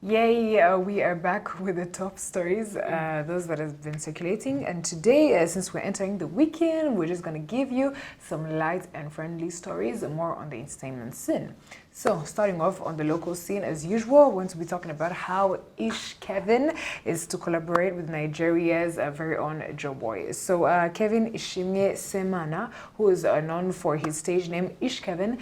Yay, we are back with the top stories, those that have been circulating. And today, since we're entering the weekend, we're just going to give you some light and friendly stories, more on the entertainment scene. So, starting off on the local scene, as usual, we're going to be talking about how Ish Kevin is to collaborate with Nigeria's very own Joeboy. So, Kevin Ishimie Semana, who is known for his stage name Ish Kevin,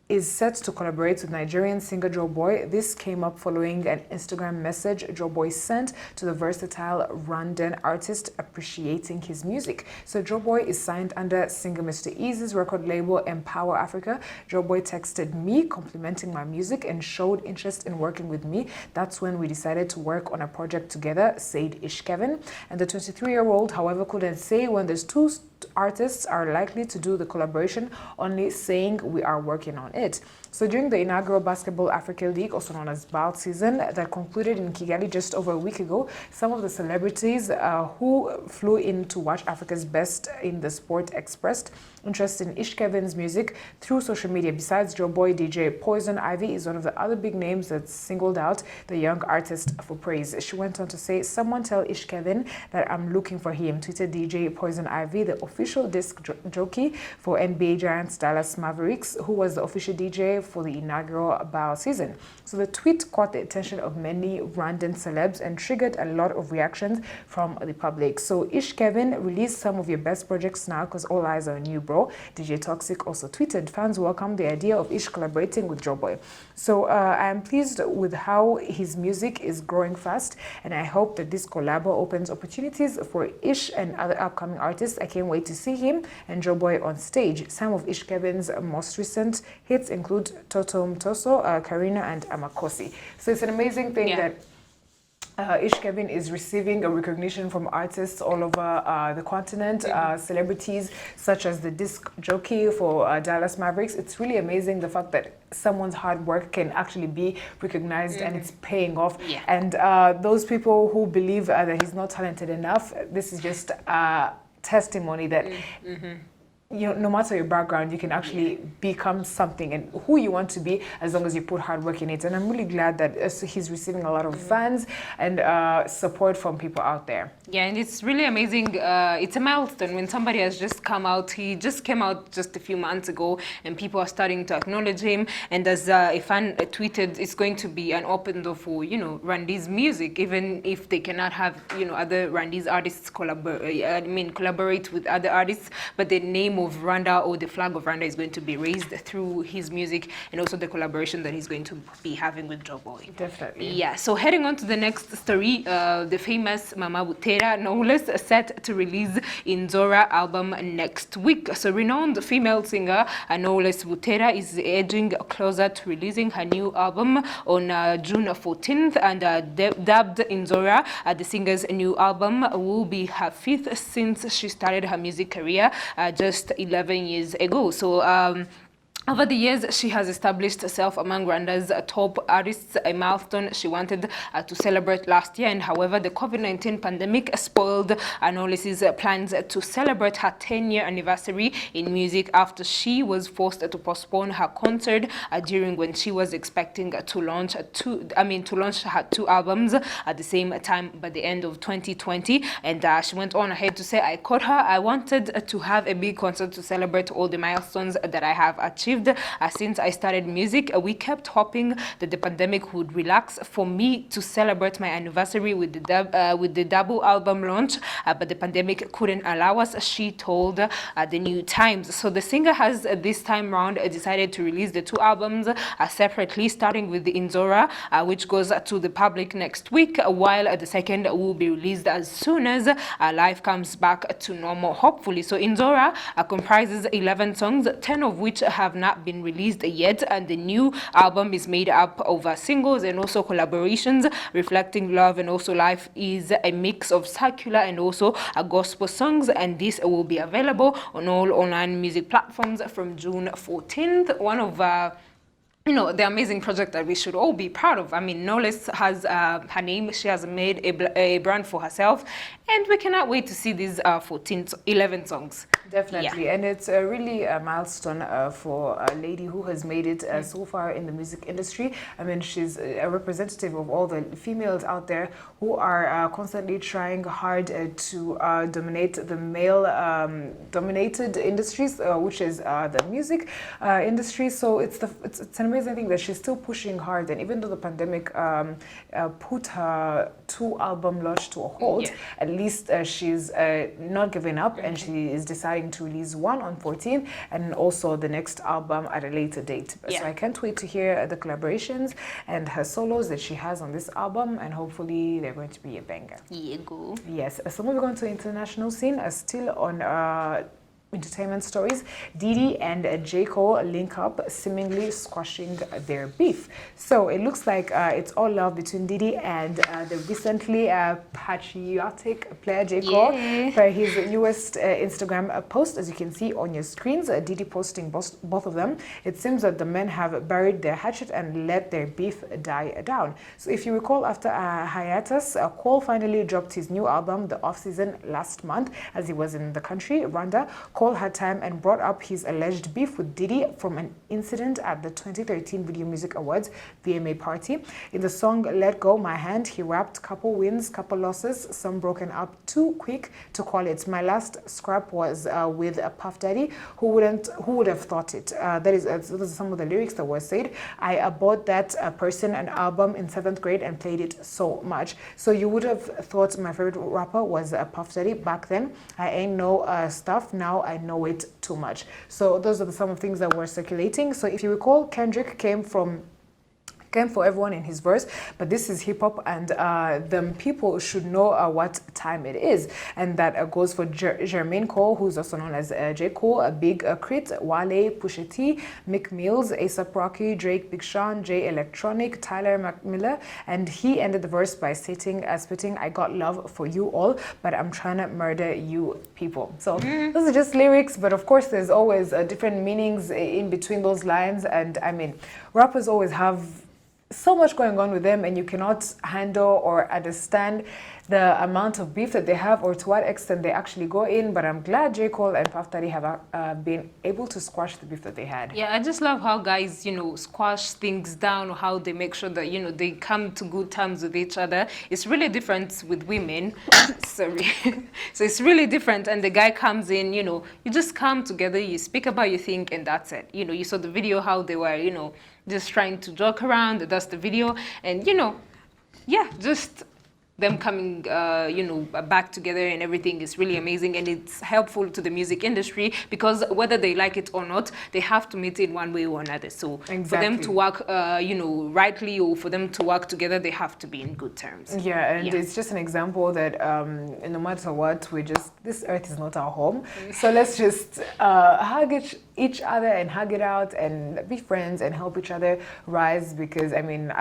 is set to collaborate with Nigerian singer Joeboy. This came up following an Instagram message Joeboy sent to the versatile Rwandan artist appreciating his music. So Joeboy is signed under singer Mr. Easy's record label Empower Africa. Joeboy texted me complimenting my music and showed interest in working with me. That's when we decided to work on a project together, said Ish Kevin. And the 23-year-old, however, couldn't say when there's two artists are likely to do the collaboration, only saying we are working on it. So during the inaugural Basketball Africa League, also known as BAL season, that concluded in Kigali just over a week ago, some of the celebrities who flew in to watch Africa's best in the sport expressed interest in Ish Kevin's music through social media. Besides Joeboy, DJ Poison Ivy is one of the other big names that singled out the young artist for praise. She went on to say, "Someone tell Ish Kevin that I'm looking for him," tweeted DJ Poison Ivy, the official disc jockey for NBA giants Dallas Mavericks, who was the official DJ for the inaugural BAL season. So the tweet caught the attention of many Rwandan celebs and triggered a lot of reactions from the public. So Ish Kevin, release some of your best projects now because all eyes are on you, bro. DJ Toxic also tweeted, "Fans welcome the idea of Ish collaborating with Joeboy." So I am pleased with how his music is growing fast, and I hope that this collab opens opportunities for Ish and other upcoming artists. I can't wait to see him and Joeboy on stage. Some of Ish Kevin's most recent hits include Toto Mtoso, Karina, and Amakosi. So it's an amazing thing that Ish Kevin is receiving a recognition from artists all over the continent, celebrities such as the disc jockey for Dallas Mavericks. It's really amazing the fact that someone's hard work can actually be recognized and it's paying off. And those people who believe that he's not talented enough, this is just testimony that no matter your background, you can actually become something and who you want to be as long as you put hard work in it. And I'm really glad that he's receiving a lot of fans and support from people out there. Yeah, and it's really amazing. It's a milestone when somebody has just come out. He just came out just a few months ago and people are starting to acknowledge him. And as a fan tweeted, it's going to be an open door for, Rwandese music, even if they cannot have, other Rwandese artists collaborate with other artists, but the name of Rwanda or the flag of Rwanda is going to be raised through his music and also the collaboration that he's going to be having with Joeboy. Definitely. Yeah, so heading on to the next story, the famous Mama Butera Knowless set to release Inzora album next week. So renowned female singer Knowless Butera is edging closer to releasing her new album on June 14th, and dubbed Inzora, the singer's new album will be her fifth since she started her music career just 11 years ago. So over the years, she has established herself among Rwanda's top artists, a milestone she wanted to celebrate last year. And however, the COVID-19 pandemic spoiled Knowless's plans to celebrate her 10-year anniversary in music after she was forced to postpone her concert during when she was expecting to launch her two albums at the same time by the end of 2020. And she went on ahead to say, "I caught her. I wanted to have a big concert to celebrate all the milestones that I have achieved since I started music. We kept hoping that the pandemic would relax for me to celebrate my anniversary with the double album launch, but the pandemic couldn't allow us," she told the New Times. So the singer has this time round decided to release the two albums separately, starting with the Inzora, which goes to the public next week, while the second will be released as soon as life comes back to normal, hopefully. So Inzora comprises 11 songs, 10 of which have not been released yet, and the new album is made up of singles and also collaborations reflecting love and also life. Is a mix of secular and also gospel songs, and this will be available on all online music platforms from June 14th. One of you know, the amazing project that we should all be proud of. I mean, Knowless has her name. She has made a brand for herself, and we cannot wait to see these 11 songs. Definitely, Yeah. and it's really a milestone for a lady who has made it so far in the music industry. I mean, she's a representative of all the females out there who are constantly trying hard to dominate the male dominated industries, which is the music industry. So it's an amazing thing that she's still pushing hard, and even though the pandemic put her 2-album launch to a halt, Yeah. at least she's not giving up, and she is deciding to release one on 14 and also the next album at a later date. Yeah. So I can't wait to hear the collaborations and her solos that she has on this album, and hopefully they're going to be a banger. Yeah, go. Yes, so moving on to international scene, still on entertainment stories, Diddy and J. Cole link up, seemingly squashing their beef. So it looks like it's all love between Diddy and the recently patriotic player J. Cole. Yeah. For his newest Instagram post, as you can see on your screens, Diddy posting both of them. It seems that the men have buried their hatchet and let their beef die down. So if you recall, after a hiatus, Cole finally dropped his new album, The Off-Season, last month as he was in the country, Rwanda. Cole had time and brought up his alleged beef with Diddy from an incident at the 2013 Video Music Awards VMA party. In the song Let Go My Hand, he rapped couple wins, couple losses, some broken up too quick to call it. My last scrap was with Puff Daddy. Who would have thought it? Those are some of the lyrics that were said. I bought that person an album in 7th grade and played it so much. So you would have thought my favorite rapper was Puff Daddy back then. I ain't no stuff, now I know it too much. So those are some of the things that were circulating. So if you recall, Kendrick came for everyone in his verse, but this is hip-hop, and the people should know what time it is, and that goes for Jermaine Cole, who's also known as J. Cole, a Big Crit, Wale, Pusha T, Mick Mills, A$AP Rocky, Drake, Big Sean, Jay Electronic, Tyler McMillan, and he ended the verse by spitting, I got love for you all, but I'm trying to murder you people. So those are just lyrics, but of course there's always different meanings in between those lines, and I mean, rappers always have so much going on with them, and you cannot handle or understand the amount of beef that they have or to what extent they actually go in. But I'm glad J. Cole and Puff Daddy have been able to squash the beef that they had. Yeah, I just love how guys, you know, squash things down, how they make sure that, you know, they come to good terms with each other. It's really different with women. Sorry. So it's really different, and the guy comes in, you know, you just come together, you speak about your thing, and that's it. You know, you saw the video how they were, you know, just trying to joke around. That's the video, and you know, yeah, just them coming, you know, back together and everything is really amazing, and it's helpful to the music industry because whether they like it or not, they have to meet in one way or another. So Exactly. for them to work, you know, rightly, or for them to work together, they have to be in good terms. Yeah, and it's just an example that no matter what, this earth is not our home. So let's just hug each other and hug it out and be friends and help each other rise, because I mean,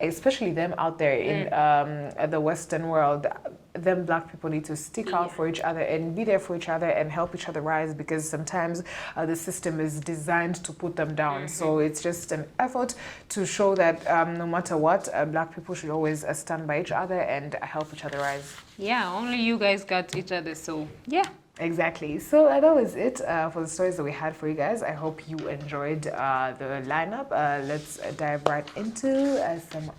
especially them out there in the Western world, them black people need to stick out for each other and be there for each other and help each other rise, because sometimes the system is designed to put them down. So it's just an effort to show that no matter what, black people should always stand by each other and help each other rise. Yeah, only you guys got each other, so yeah. Exactly. So that was it for the stories that we had for you guys. I hope you enjoyed the lineup. Let's dive right into some